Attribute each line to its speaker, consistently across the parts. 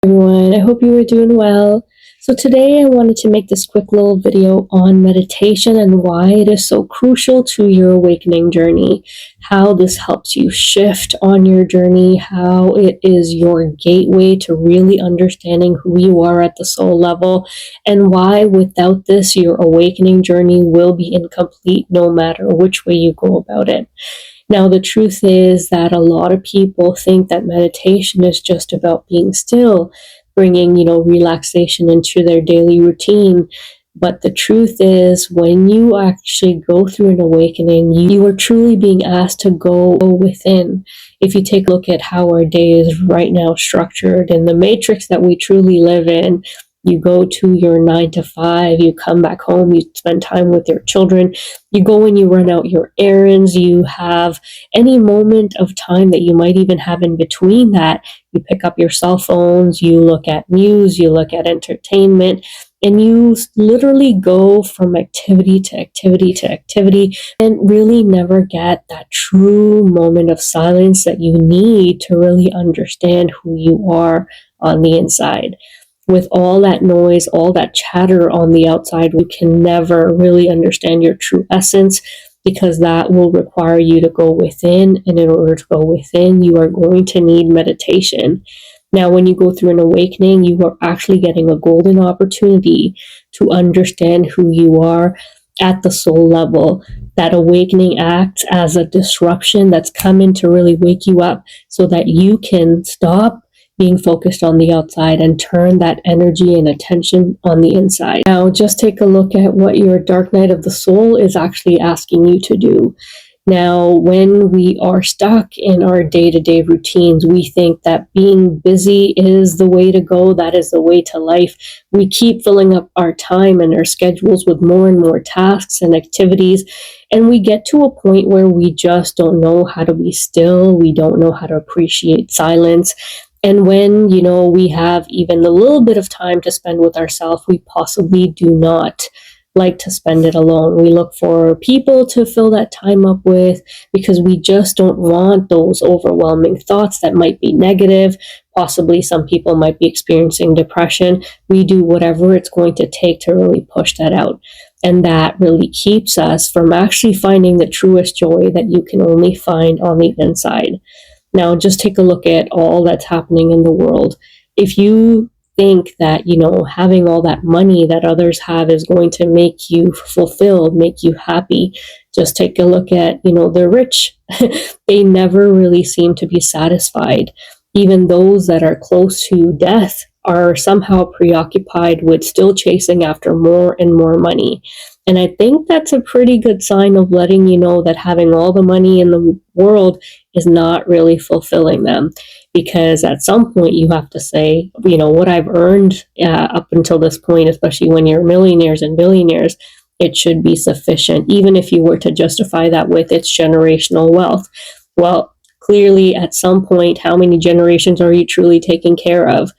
Speaker 1: Everyone, I hope you are doing well. So today I wanted to make this quick little video on meditation and why it is so crucial to your awakening journey, how this helps you shift on your journey, how it is your gateway to really understanding who you are at the soul level, and why without this your awakening journey will be incomplete no matter which way you go about it. Now, the truth is that a lot of people think that meditation is just about being still, bringing, relaxation into their daily routine. But the truth is, when you actually go through an awakening, you are truly being asked to go within. If you take a look at how our day is right now structured in the matrix that we truly live in, you go to your 9 to 5, you come back home, you spend time with your children, you go and you run out your errands, you have any moment of time that you might even have in between that, you pick up your cell phones, you look at news, you look at entertainment, and you literally go from activity to activity to activity and really never get that true moment of silence that you need to really understand who you are on the inside. With all that noise, all that chatter on the outside, we can never really understand your true essence because that will require you to go within. And in order to go within, you are going to need meditation. Now, when you go through an awakening, you are actually getting a golden opportunity to understand who you are at the soul level. That awakening acts as a disruption that's coming to really wake you up so that you can stop being focused on the outside and turn that energy and attention on the inside. Now, just take a look at what your dark night of the soul is actually asking you to do. Now, when we are stuck in our day-to-day routines, we think that being busy is the way to go, that is the way to life. We keep filling up our time and our schedules with more and more tasks and activities, and we get to a point where we just don't know how to be still, we don't know how to appreciate silence. And when, we have even a little bit of time to spend with ourselves, we possibly do not like to spend it alone. We look for people to fill that time up with because we just don't want those overwhelming thoughts that might be negative. Possibly some people might be experiencing depression. We do whatever it's going to take to really push that out. And that really keeps us from actually finding the truest joy that you can only find on the inside. Now, just take a look at all that's happening in the world. If you think that, having all that money that others have is going to make you fulfilled, make you happy, just take a look at, the rich. They never really seem to be satisfied. Even those that are close to death are somehow preoccupied with still chasing after more and more money. And I think that's a pretty good sign of letting you know that having all the money in the world is not really fulfilling them. Because at some point you have to say, what I've earned up until this point, especially when you're millionaires and billionaires, it should be sufficient, even if you were to justify that with its generational wealth. Well, clearly at some point, how many generations are you truly taking care of?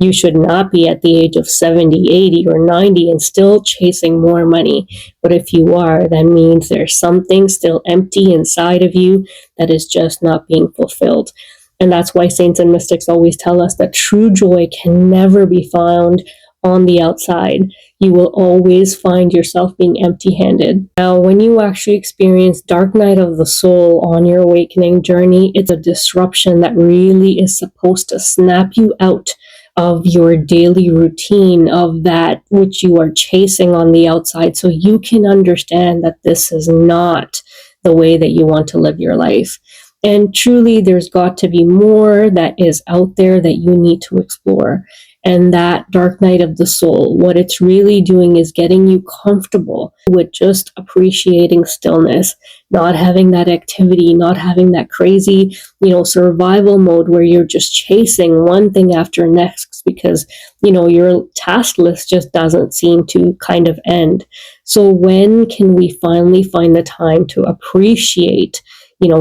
Speaker 1: You should not be at the age of 70, 80, or 90 and still chasing more money. But if you are, that means there's something still empty inside of you that is just not being fulfilled. And that's why saints and mystics always tell us that true joy can never be found on the outside. You will always find yourself being empty-handed. Now, when you actually experience dark night of the soul on your awakening journey, it's a disruption that really is supposed to snap you out of your daily routine, of that which you are chasing on the outside, so you can understand that this is not the way that you want to live your life. And truly, there's got to be more that is out there that you need to explore. And that dark night of the soul, what it's really doing is getting you comfortable with just appreciating stillness, not having that activity, not having that crazy, survival mode where you're just chasing one thing after next because, your task list just doesn't seem to kind of end. So when can we finally find the time to appreciate,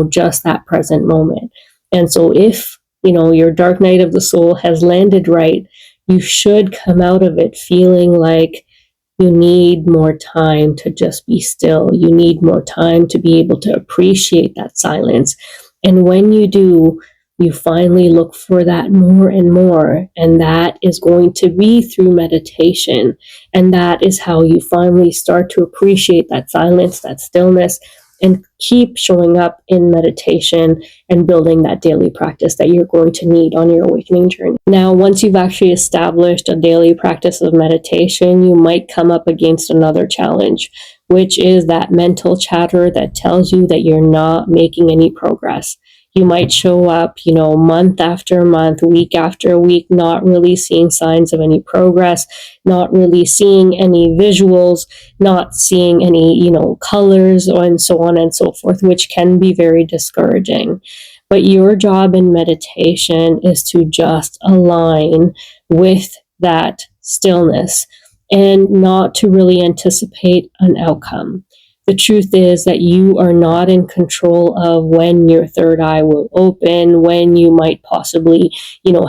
Speaker 1: just that present moment? And so if, your dark night of the soul has landed right, you should come out of it feeling like you need more time to just be still. You need more time to be able to appreciate that silence. And when you do, you finally look for that more and more. And that is going to be through meditation. And that is how you finally start to appreciate that silence, that stillness, and keep showing up in meditation and building that daily practice that you're going to need on your awakening journey. Now, once you've actually established a daily practice of meditation, you might come up against another challenge, which is that mental chatter that tells you that you're not making any progress. You might show up, month after month, week after week, not really seeing signs of any progress, not really seeing any visuals, not seeing any, colors, and so on and so forth, which can be very discouraging. But your job in meditation is to just align with that stillness and not to really anticipate an outcome. The truth is that you are not in control of when your third eye will open, when you might possibly,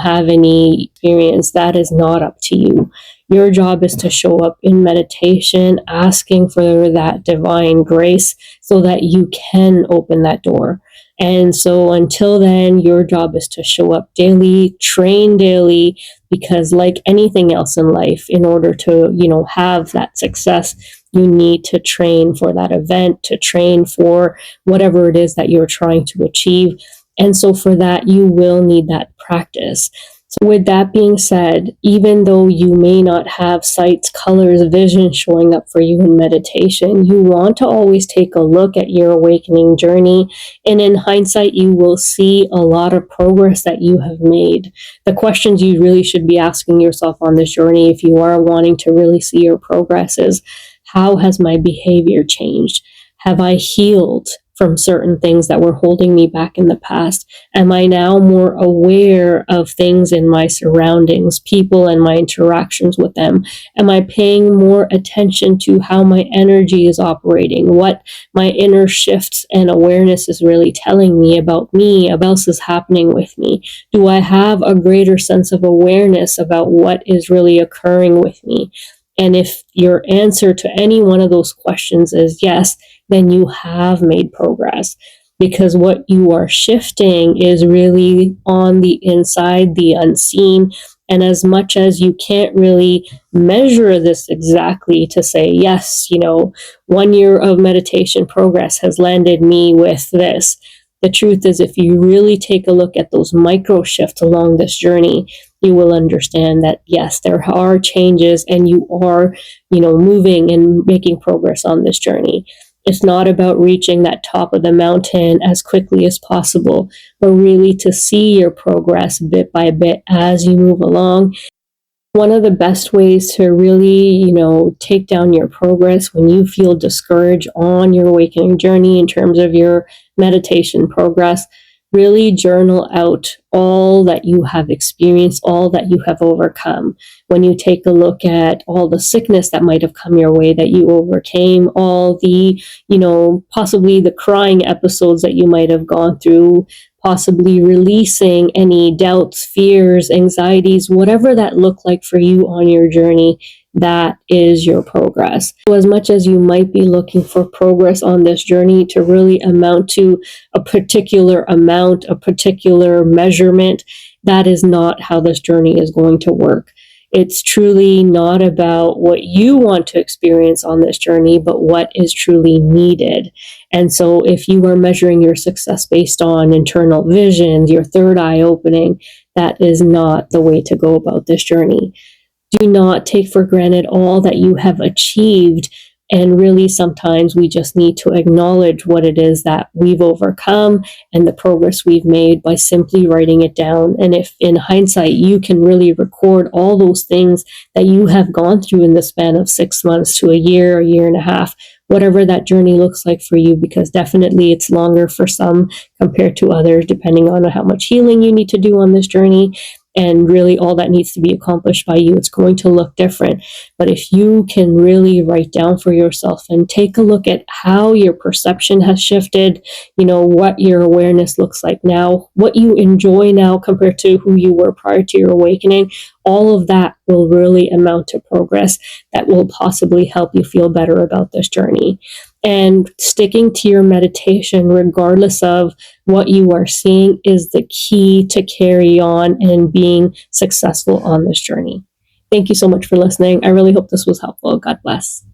Speaker 1: have any experience. That is not up to you. Your job is to show up in meditation, asking for that divine grace so that you can open that door. And so until then, your job is to show up daily, train daily, because like anything else in life, in order to, have that success, you need to train for that event, to train for whatever it is that you're trying to achieve. And so for that, you will need that practice. So with that being said, even though you may not have sights, colors, vision showing up for you in meditation, you want to always take a look at your awakening journey. And in hindsight, you will see a lot of progress that you have made. The questions you really should be asking yourself on this journey, if you are wanting to really see your progress, is, how has my behavior changed? Have I healed from certain things that were holding me back in the past? Am I now more aware of things in my surroundings, people and my interactions with them? Am I paying more attention to how my energy is operating, what my inner shifts and awareness is really telling me about else is happening with me? Do I have a greater sense of awareness about what is really occurring with me? And if your answer to any one of those questions is yes, then you have made progress, because what you are shifting is really on the inside, the unseen. And as much as you can't really measure this exactly to say, yes, 1 year of meditation progress has landed me with this. The truth is, if you really take a look at those micro shifts along this journey, you will understand that, yes, there are changes and you are, moving and making progress on this journey. It's not about reaching that top of the mountain as quickly as possible, but really to see your progress bit by bit as you move along. One of the best ways to really, take down your progress when you feel discouraged on your awakening journey in terms of your meditation progress, really journal out all that you have experienced, all that you have overcome. When you take a look at all the sickness that might have come your way that you overcame, all the, possibly the crying episodes that you might have gone through, possibly releasing any doubts, fears, anxieties, whatever that looked like for you on your journey, that is your progress. So as much as you might be looking for progress on this journey to really amount to a particular amount, a particular measurement, that is not how this journey is going to work. It's truly not about what you want to experience on this journey, but what is truly needed. And so if you are measuring your success based on internal visions, your third eye opening, that is not the way to go about this journey. Do not take for granted all that you have achieved. And really, sometimes we just need to acknowledge what it is that we've overcome and the progress we've made by simply writing it down. And if in hindsight, you can really record all those things that you have gone through in the span of 6 months to a year and a half, whatever that journey looks like for you, because definitely it's longer for some compared to others, depending on how much healing you need to do on this journey. And really all that needs to be accomplished by you, it's going to look different. But if you can really write down for yourself and take a look at how your perception has shifted, what your awareness looks like now, what you enjoy now compared to who you were prior to your awakening, all of that will really amount to progress that will possibly help you feel better about this journey. And sticking to your meditation, regardless of what you are seeing, is the key to carry on and being successful on this journey. Thank you so much for listening. I really hope this was helpful. God bless.